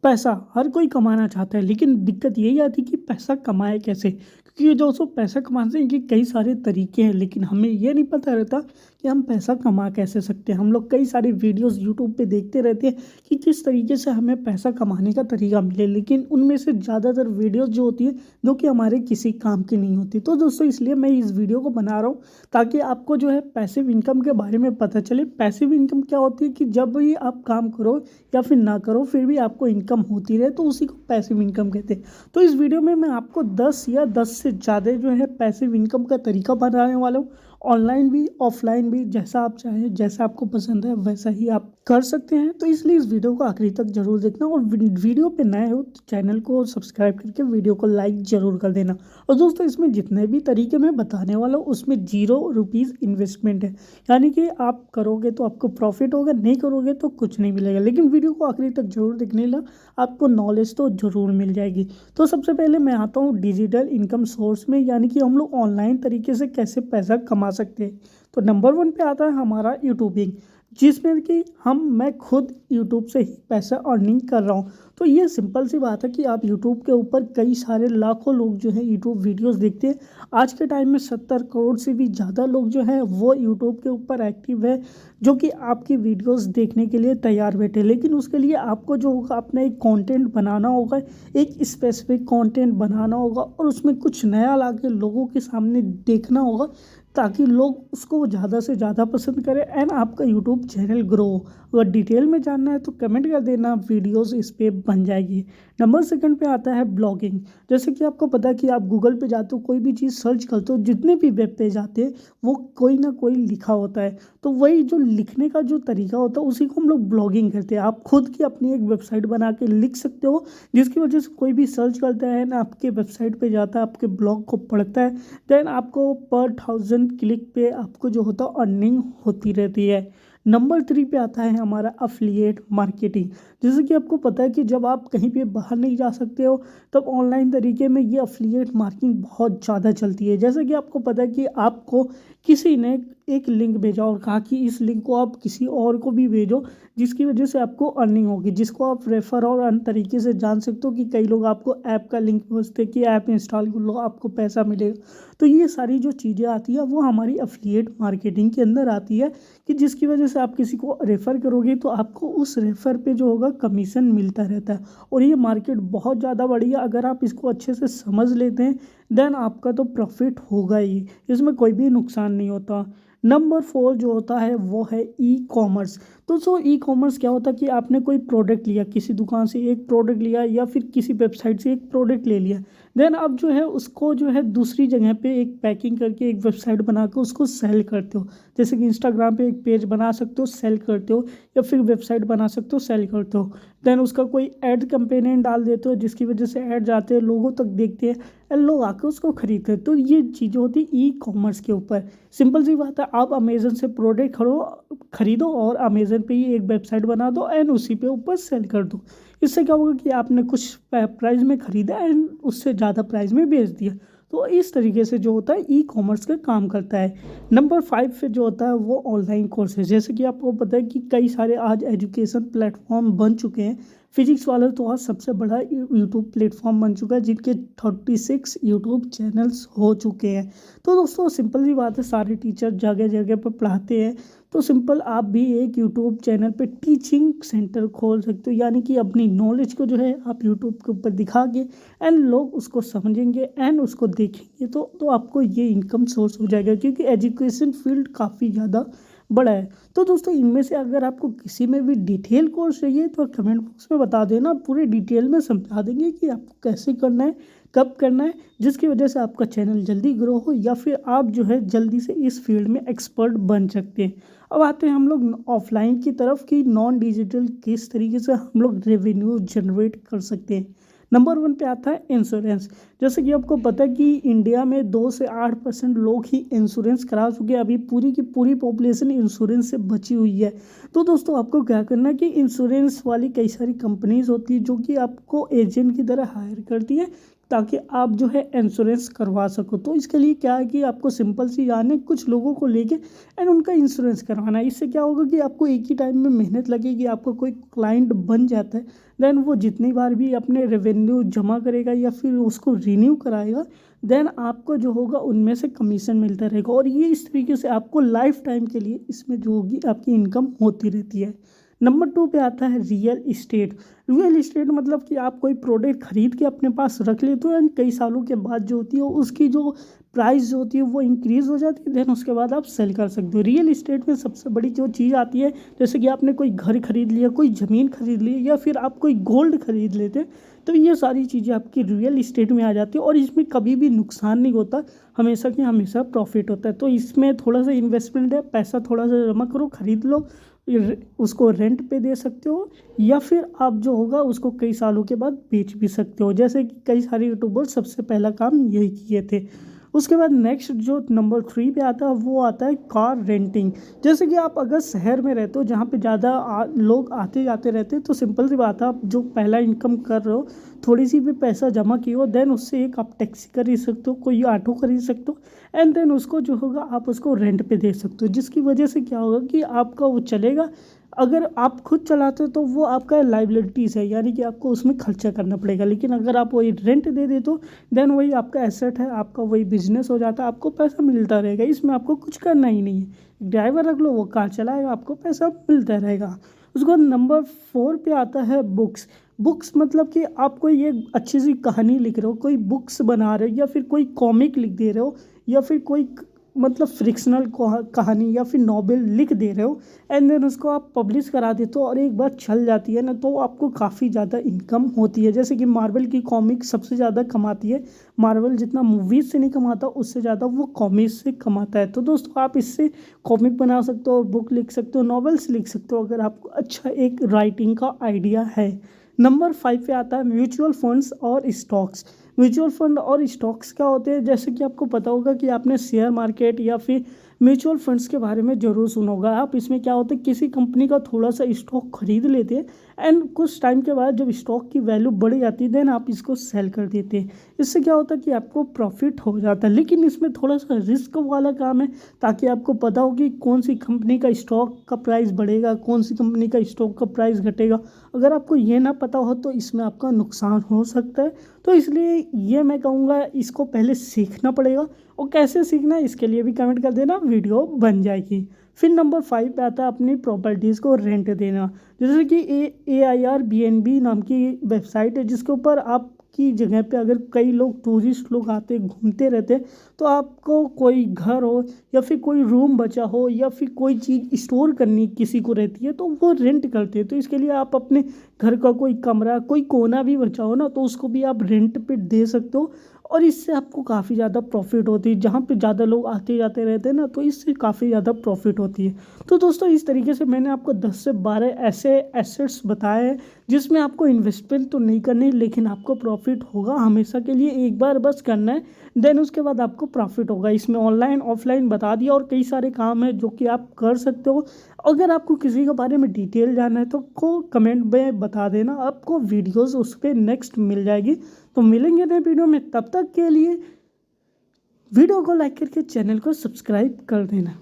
पैसा हर कोई कमाना चाहता है, लेकिन दिक्कत यही आती है कि पैसा कमाए कैसे। क्योंकि ये जो सो पैसा कमाने के कई सारे तरीके हैं, लेकिन हमें ये नहीं पता रहता कि हम पैसा कमा कैसे सकते हैं। हम लोग कई सारी वीडियोस यूट्यूब पे देखते रहते हैं कि किस तरीके से हमें पैसा कमाने का तरीका मिले, लेकिन उनमें से ज़्यादातर वीडियोस जो होती है जो कि हमारे किसी काम की नहीं होती। तो दोस्तों, इसलिए मैं इस वीडियो को बना रहा हूँ ताकि आपको जो है पैसिव इनकम के बारे में पता चले। पैसिव इनकम क्या होती है कि जब भी आप काम करो या फिर ना करो फिर भी आपको इनकम होती रहे, तो उसी को पैसिव इनकम कहते हैं। तो इस वीडियो में मैं आपको 10 या 10 से ज़्यादा जो है पैसिव इनकम का तरीका बताने वाला हूँ। ऑनलाइन भी ऑफलाइन भी, जैसा आप चाहें, जैसा आपको पसंद है वैसा ही आप कर सकते हैं। तो इसलिए इस वीडियो को आखिरी तक जरूर देखना, और वीडियो पे नए हो तो चैनल को सब्सक्राइब करके वीडियो को लाइक जरूर कर देना। और दोस्तों, इसमें जितने भी तरीके मैं बताने वाला हूँ उसमें 0 रुपीज़ इन्वेस्टमेंट है, यानी कि आप करोगे तो आपको प्रॉफिट होगा, नहीं करोगे तो कुछ नहीं मिलेगा। लेकिन वीडियो को आखिरी तक जरूर देखने ला, आपको नॉलेज तो जरूर मिल जाएगी। तो सबसे पहले मैं आता हूँ डिजिटल इनकम सोर्स में, यानी कि हम लोग ऑनलाइन तरीके से कैसे पैसा कमा सकते हैं। तो नंबर 1 पे आता है हमारा यूट्यूबिंग, जिसमें कि मैं खुद यूट्यूब से ही पैसा अर्निंग कर रहा हूँ। तो ये सिंपल सी बात है कि आप यूट्यूब के ऊपर कई सारे लाखों लोग जो है यूट्यूब वीडियोस देखते हैं। आज के टाइम में 70 करोड़ से भी ज़्यादा लोग जो है वो यूट्यूब के ऊपर एक्टिव है, जो कि आपकी वीडियोस देखने के लिए तैयार बैठे। लेकिन उसके लिए आपको जो होगा, अपना एक कंटेंट बनाना होगा, एक स्पेसिफिक कंटेंट बनाना होगा, और उसमें कुछ नया ला के लोगों के सामने देखना होगा ताकि लोग उसको ज़्यादा से ज़्यादा पसंद करें एंड आपका यूट्यूब चैनल ग्रो हो। अगर डिटेल में जानना है तो कमेंट कर देना, वीडियोस इस पे बन जाएगी। नंबर 2 पे आता है ब्लॉगिंग। जैसे कि आपको पता है कि आप गूगल पे जाते हो, कोई भी चीज़ सर्च करते हो, जितने भी वेब पेज आते हैं वो कोई ना कोई लिखा होता है। तो वही जो लिखने का जो तरीका होता है उसी को हम लोग ब्लॉगिंग करते हैं। आप खुद की अपनी एक वेबसाइट बना के लिख सकते हो, जिसकी वजह से कोई भी सर्च करता है ना आपके वेबसाइट पे जाता है, आपके ब्लॉग को पढ़ता है, देन आपको पर 1000 क्लिक पे आपको जो होता है अर्निंग होती रहती है। नंबर 3 पे आता है हमारा अफिलिएट मार्केटिंग। जैसे कि आपको पता है कि जब आप कहीं पे बाहर नहीं जा सकते हो तब ऑनलाइन तरीके में ये अफिलिएट मार्केटिंग बहुत ज़्यादा चलती है। जैसे कि आपको पता है कि आपको किसी ने एक लिंक भेजा और कहा कि इस लिंक को आप किसी और को भी भेजो, जिसकी वजह से आपको अर्निंग होगी, जिसको आप रेफर और अन्य तरीके से जान सकते हो कि कई लोग आपको ऐप का लिंक भेजते हैं कि ऐप इंस्टॉल कर लो, आपको पैसा मिलेगा। तो ये सारी जो चीज़ें आती है वो हमारी अफिलिएट मार्केटिंग के अंदर आती है, कि जिसकी वजह से आप किसी को रेफ़र करोगे तो आपको उस रेफ़र पे जो होगा कमीशन मिलता रहता है। और ये मार्केट बहुत ज़्यादा बड़ी है, अगर आप इसको अच्छे से समझ लेते हैं देन आपका तो प्रॉफिट होगा ही, इसमें कोई भी नुकसान नहीं होता। नंबर 4 जो होता है वो है ई कॉमर्स। तो ई कॉमर्स क्या होता है कि आपने कोई प्रोडक्ट लिया, किसी दुकान से एक प्रोडक्ट लिया या फिर किसी वेबसाइट से एक प्रोडक्ट ले लिया, देन आप जो है उसको जो है दूसरी जगह पे एक पैकिंग करके एक वेबसाइट बना के उसको सेल करते हो। जैसे कि इंस्टाग्राम पे एक पेज बना सकते हो, सेल करते हो, या फिर वेबसाइट बना सकते हो, सेल करते हो। देन उसका कोई ऐड कंपेनियन डाल देते हो, जिसकी वजह से ऐड जाते हैं, लोगों तक देखते हैं और लोग आके उसको खरीदते हैं। तो ये चीज़ें होती है ई कॉमर्स के ऊपर। सिंपल सी बात है, आप अमेजन से प्रोडक्ट खरीदो और अमेजन पे ही एक वेबसाइट बना दो एंड उसी पे ऊपर सेल कर दो। इससे क्या होगा कि आपने कुछ प्राइस में खरीदा एंड उससे ज़्यादा प्राइस में बेच दिया। तो इस तरीके से जो होता है ई कॉमर्स का काम करता है। नंबर 5 पे जो होता है वो ऑनलाइन कोर्सेज। जैसे कि आपको पता है कि कई सारे आज एजुकेशन प्लेटफॉर्म बन चुके हैं। फिजिक्स वाला तो आज सबसे बड़ा यूट्यूब प्लेटफॉर्म बन चुका है, जिनके 36 यूट्यूब चैनल्स हो चुके हैं। तो दोस्तों, सिंपल सी बात है, सारे टीचर जगह जगह पर पढ़ाते हैं। तो सिंपल आप भी एक यूट्यूब चैनल पे टीचिंग सेंटर खोल सकते हो, यानी कि अपनी नॉलेज को जो है आप यूट्यूब के ऊपर दिखा के एंड लोग उसको समझेंगे एंड उसको देखेंगे, तो आपको ये इनकम सोर्स हो जाएगा, क्योंकि एजुकेशन फील्ड काफ़ी ज़्यादा बड़ा है। तो दोस्तों, इनमें से अगर आपको किसी में भी डिटेल कोर्स चाहिए तो कमेंट बॉक्स में बता देना, पूरे डिटेल में समझा देंगे कि आपको कैसे करना है, कब करना है, जिसकी वजह से आपका चैनल जल्दी ग्रो हो या फिर आप जो है जल्दी से इस फील्ड में एक्सपर्ट बन सकते हैं। अब आते हैं हम लोग ऑफलाइन की तरफ, कि नॉन डिजिटल किस तरीके से हम लोग रेवेन्यू जनरेट कर सकते हैं। नंबर 1 पे आता है इंश्योरेंस। जैसे कि आपको पता है कि इंडिया में 2 से 8% लोग ही इंश्योरेंस करा चुके हैं। अभी पूरी की पूरी पॉपुलेशन इंश्योरेंस से बची हुई है। तो दोस्तों, आपको क्या करना है कि इंश्योरेंस वाली कई सारी कंपनीज होती है जो कि आपको एजेंट की तरह हायर करती है, ताकि आप जो है इंश्योरेंस करवा सको। तो इसके लिए क्या है कि आपको सिंपल सी जाने कुछ लोगों को लेके एंड उनका इंश्योरेंस करवाना है। इससे क्या होगा कि आपको एक ही टाइम में मेहनत लगेगी, आपको कोई क्लाइंट बन जाता है, देन वो जितनी बार भी अपने रेवेन्यू जमा करेगा या फिर उसको रिन्यू कराएगा, देन आपको जो होगा उनमें से कमीशन मिलता रहेगा। और ये इस तरीके से आपको लाइफ टाइम के लिए इसमें जो होगी आपकी इनकम होती रहती है। नंबर 2 पे आता है रियल इस्टेट। रियल इस्टेट मतलब कि आप कोई प्रोडक्ट खरीद के अपने पास रख लेते हो एंड कई सालों के बाद जो होती है उसकी जो प्राइस जो होती है वो इंक्रीज़ हो जाती है, देन उसके बाद आप सेल कर सकते हो। रियल इस्टेट में सबसे बड़ी जो चीज़ आती है, जैसे कि आपने कोई घर खरीद लिया, कोई ज़मीन खरीद ली या फिर आप कोई गोल्ड खरीद लेते, तो ये सारी चीज़ें आपकी रियल इस्टेट में आ जाती है और इसमें कभी भी नुकसान नहीं होता, हमेशा कि हमेशा प्रॉफिट होता है। तो इसमें थोड़ा सा इन्वेस्टमेंट है, पैसा थोड़ा सा जमा करो, खरीद लो, उसको रेंट पे दे सकते हो या फिर आप जो होगा उसको कई सालों के बाद बेच भी सकते हो, जैसे कि कई सारे यूट्यूबर सबसे पहला काम यही किए थे। उसके बाद नेक्स्ट जो नंबर 3 पे आता है वो आता है कार रेंटिंग। जैसे कि आप अगर शहर में रहते हो जहाँ पे ज़्यादा लोग आते जाते रहते हैं, तो सिंपल सी बात है, आप जो पहला इनकम कर रहे हो, थोड़ी सी भी पैसा जमा किए हो, देन उससे एक आप टैक्सी खरीद सकते हो, कोई ऑटो खरीद सकते हो एंड देन उसको जो होगा आप उसको रेंट पे दे सकते हो, जिसकी वजह से क्या होगा कि आपका वो चलेगा। अगर आप खुद चलाते हो तो वो आपका लाइबिलिटीज़ है, यानी कि आपको उसमें खर्चा करना पड़ेगा, लेकिन अगर आप वही रेंट दे देते हो देन वही आपका एसेट है, आपका वही बिजनेस हो जाता है, आपको पैसा मिलता रहेगा, इसमें आपको कुछ करना ही नहीं है। ड्राइवर रख लो, वो कार चलाएगा, आपको पैसा मिलता रहेगा। उसके बाद नंबर 4 पे आता है बुक्स। बुक्स मतलब कि आप कोई एक अच्छी सी कहानी लिख रहे हो, कोई बुक्स बना रहे हो या फिर कोई कॉमिक लिख दे रहे हो या फिर कोई मतलब फ्रिक्शनल कहानी या फिर नॉवेल लिख दे रहे हो एंड देन उसको आप पब्लिश करा देते हो और एक बार चल जाती है ना, तो आपको काफ़ी ज़्यादा इनकम होती है। जैसे कि मार्वल की कॉमिक सबसे ज़्यादा कमाती है, मार्वल जितना मूवीज़ से नहीं कमाता उससे ज़्यादा वो कॉमिक्स से कमाता है। तो दोस्तों आप इससे कॉमिक बना सकते हो, बुक लिख सकते हो, नॉवेल्स लिख सकते हो, अगर आपको अच्छा एक राइटिंग का आइडिया है। नंबर 5 पे आता है म्यूचुअल फंड्स और स्टॉक्स। म्यूचुअल फंड और स्टॉक्स क्या होते हैं, जैसे कि आपको पता होगा कि आपने शेयर मार्केट या फिर म्यूचुअल फंड्स के बारे में ज़रूर सुना होगा आप। इसमें क्या होता है, किसी कंपनी का थोड़ा सा स्टॉक खरीद लेते हैं एंड कुछ टाइम के बाद जब स्टॉक की वैल्यू बढ़ जाती है देन आप इसको सेल कर देते हैं। इससे क्या होता है कि आपको प्रॉफिट हो जाता है, लेकिन इसमें थोड़ा सा रिस्क वाला काम है, ताकि आपको पता हो कि कौन सी कंपनी का स्टॉक का प्राइस बढ़ेगा, कौन सी कंपनी का स्टॉक का प्राइस घटेगा। अगर आपको ये ना पता हो तो इसमें आपका नुकसान हो सकता है। तो इसलिए ये मैं कहूँगा इसको पहले सीखना पड़ेगा, और कैसे सीखना है इसके लिए भी कमेंट कर देना, वीडियो बन जाएगी। फिर नंबर 5 पे आता है अपनी प्रॉपर्टीज़ को रेंट देना। जैसे कि AIRBNB नाम की वेबसाइट है, जिसके ऊपर आपकी जगह पे अगर कई लोग टूरिस्ट लोग आते घूमते रहते, तो आपको कोई घर हो या फिर कोई रूम बचा हो या फिर कोई चीज़ स्टोर करनी किसी को रहती है तो वो रेंट करते हैं। तो इसके लिए आप अपने घर का कोई कमरा, कोई कोना भी बचा हो ना, तो उसको भी आप रेंट पे दे सकते हो और इससे आपको काफ़ी ज़्यादा प्रॉफिट होती है। जहाँ पे ज़्यादा लोग आते जाते रहते हैं ना, तो इससे काफ़ी ज़्यादा प्रॉफिट होती है। तो दोस्तों इस तरीके से मैंने आपको 10 से 12 ऐसे एसेट्स बताए हैं जिसमें आपको इन्वेस्टमेंट तो नहीं करनी, लेकिन आपको प्रॉफिट होगा हमेशा के लिए, एक बार बस करना है, देन उसके बाद आपको प्रॉफिट होगा। इसमें ऑनलाइन ऑफलाइन बता दिया और कई सारे काम हैं जो कि आप कर सकते हो। अगर आपको किसी के बारे में डिटेल जानना है तो को कमेंट में बता देना, आपको वीडियोस उस पर नेक्स्ट मिल जाएगी। तो मिलेंगे नए वीडियो में, तब तक के लिए वीडियो को लाइक करके चैनल को सब्सक्राइब कर देना।